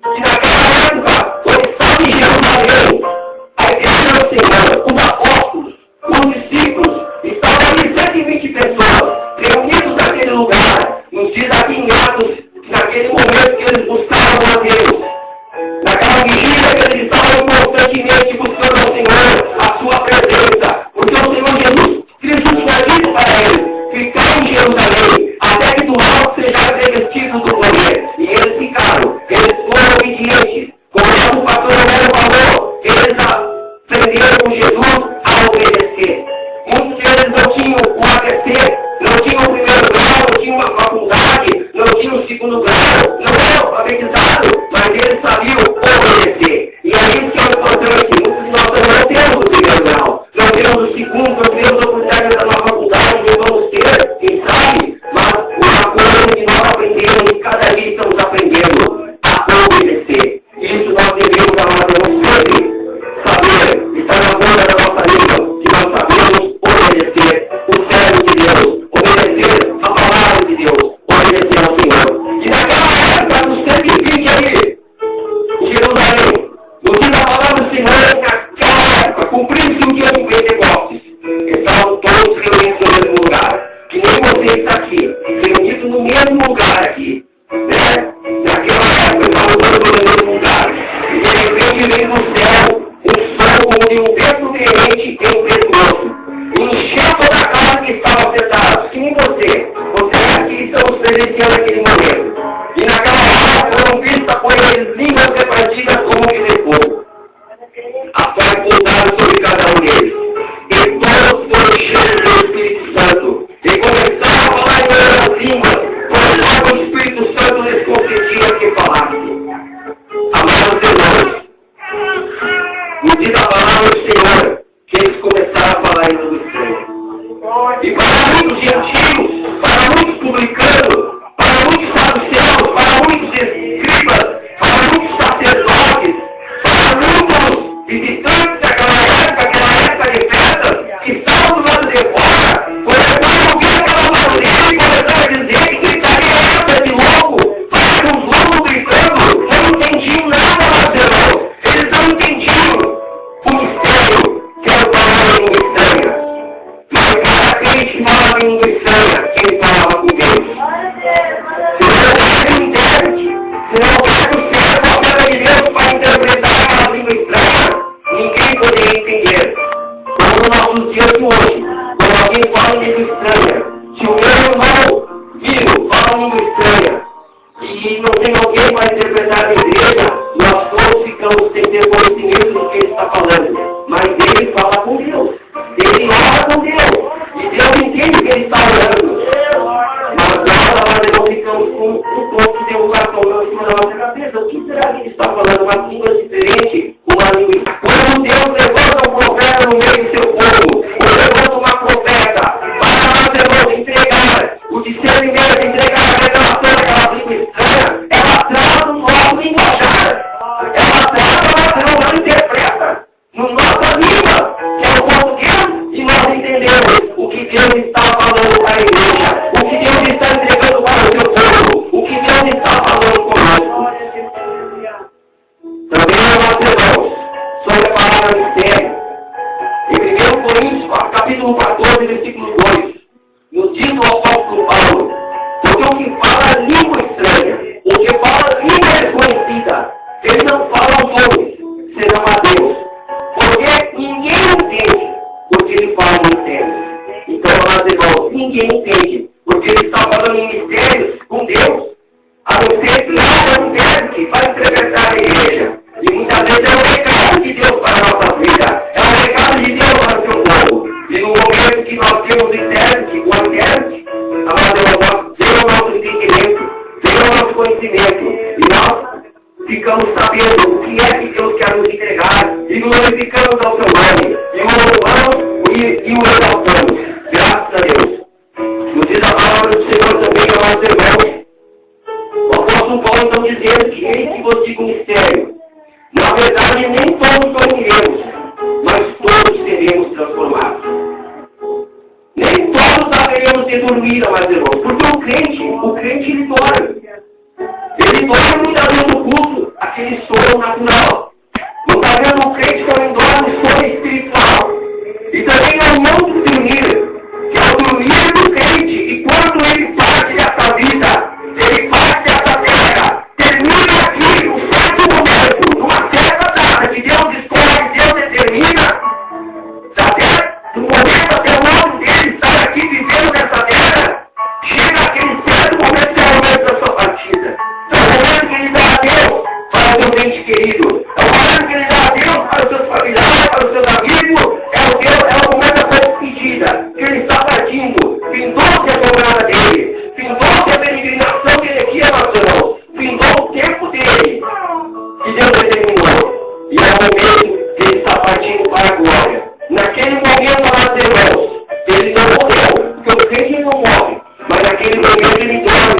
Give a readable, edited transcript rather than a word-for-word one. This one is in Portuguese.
E naquela época, o estado de Jerusalém, a igreja do Senhor, os apóstolos, os discípulos, estavam ali 120 pessoas, reunidos naquele lugar, nos diz aqui em Atos, naquele momento que eles buscavam a Deus. Naquela vigília que eles estavam constantemente buscando ao Senhor, a sua presença. Porque o Senhor Jesus Cristo tinha dito para eles, ficar em Jerusalém, até que do alto sejam revestidos do poder. E eles ficaram, eles foram obedientes. Como o pastor Romero falou, eles aprenderam com Jesus a obedecer. Muitos deles não tinham o ADC, não tinham o primeiro grau, não tinham uma faculdade, não tinham o segundo grau, não eram alfabetizados, mas eles sabiam obedecer. E é isso que é importante. Muitos de nós não temos o primeiro grau, não temos o segundo, não temos a oportunidade de entrar na faculdade, não vamos ter, quem sabe, mas uma coisa que nós aprendemos, e cada dia estamos aprendendo a obedecer. Isso nós devemos sempre saber, estar na ponta da nossa língua, que nós sabemos obedecer o servo de Deus, obedecer a palavra de Deus, obedecer ao Senhor. E naquela época, dos 120 ali, em Jerusalém, no dia da palavra do Senhor, naquela época, cumprindo-se o dia do Pentecostes, estavam todos reunidos no mesmo lugar, que nem você está aqui, reunidos no mesmo lugar aqui, né? Naquela época, estavam todos no mesmo lugar, e de repente vem do céu um som como de um vento veemente e impetuoso, encheu toda a casa que estava sentada, que nem você aqui estamos presenciando aquele momento. E naquela hora foram vistas por eles línguas repartidas como que de fogo, a qual pousaram sobre cada um deles. E todos foram cheios do Espírito Santo, e começaram a falar em outras línguas, conforme o Espírito Santo lhes concedia que falassem. Amados irmãos, me diz a palavra do Senhor, que eles começaram a falar em língua estranha. E para muitos gentios, para muitos publicanos, para muitos saduceus, para muitos escribas, para muitos sacerdotes, para muitos visitantes daquela época de festas, que estavam do lado de fora, começaram a ouvir aquela maneira e começaram a dizer que gritaria essa de louco, para os loucos gritando, não entendiam nada, meus irmãos. Eles não entendiam o mistério que era falar em língua estranha. Mas cada crente falava em língua estranha, quem falava com Deus. Se não intérprete, se não pega o céu com a palavra de Deus para interpretar aquela língua estranha, ninguém poderia entender. Como nos nossos dias de hoje, quando alguém fala em língua estranha, se o meu irmão vivo fala em língua estranha, e não tem alguém para interpretar a igreja, nós todos ficamos sem ter conhecimento do que ele está falando. Mas ele fala com Deus. Ele ora com Deus. E Deus entende que ele está orando. Mas nós ficamos com um pouco de derrubação em cima da nossa cabeça. O que será que ele está falando? Uma língua diferente? Uma língua. Quando Deus levanta um profeta no meio do seu povo, ou levanta uma profeta, para nós irmãos entregar o discernimento, entregar a revelação daquela língua estranha, ela traz um novo linguajar. Ela traz, ela não interpreta no nossa língua, que é o português, e nós entendemos o que Deus está falando para a igreja, o que Deus está entregando para o seu povo, o que Deus está falando conosco. Também, meus irmãos, sobre a palavra mistério. Em 1 Coríntios, capítulo 14, versículo 2, nos diz o apóstolo Paulo, porque o que fala língua estranha, o que fala língua desconhecida, ele não fala aos homens, senão a Deus. Porque ninguém entende, porque ele fala em mistérios. Então, meus irmãos, ninguém entende, porque ele está falando em mistérios com Deus. A não ser que não é um intérprete para interpretar a igreja. E muitas vezes é um recado de Deus para a nossa vida. É um recado de Deus para o seu povo. E no momento que nós temos intérprete, o intérprete, nós temos o nosso entendimento, temos o nosso conhecimento. E nós ficamos sabendo o que é que Deus quer nos entregar. E glorificamos ao seu nome. E o louvamos e o exaltamos. Graças a Deus. Nos diz a palavra do Senhor também, amados irmãos. O apóstolo Paulo então dizendo que eis que vos digo um mistério. Na verdade, nem todos dormiremos, mas todos seremos transformados. Nem todos haveremos de dormir, amados irmãos, porque o crente ele dorme. Ele dorme muitas vezes no culto, aquele soro natural.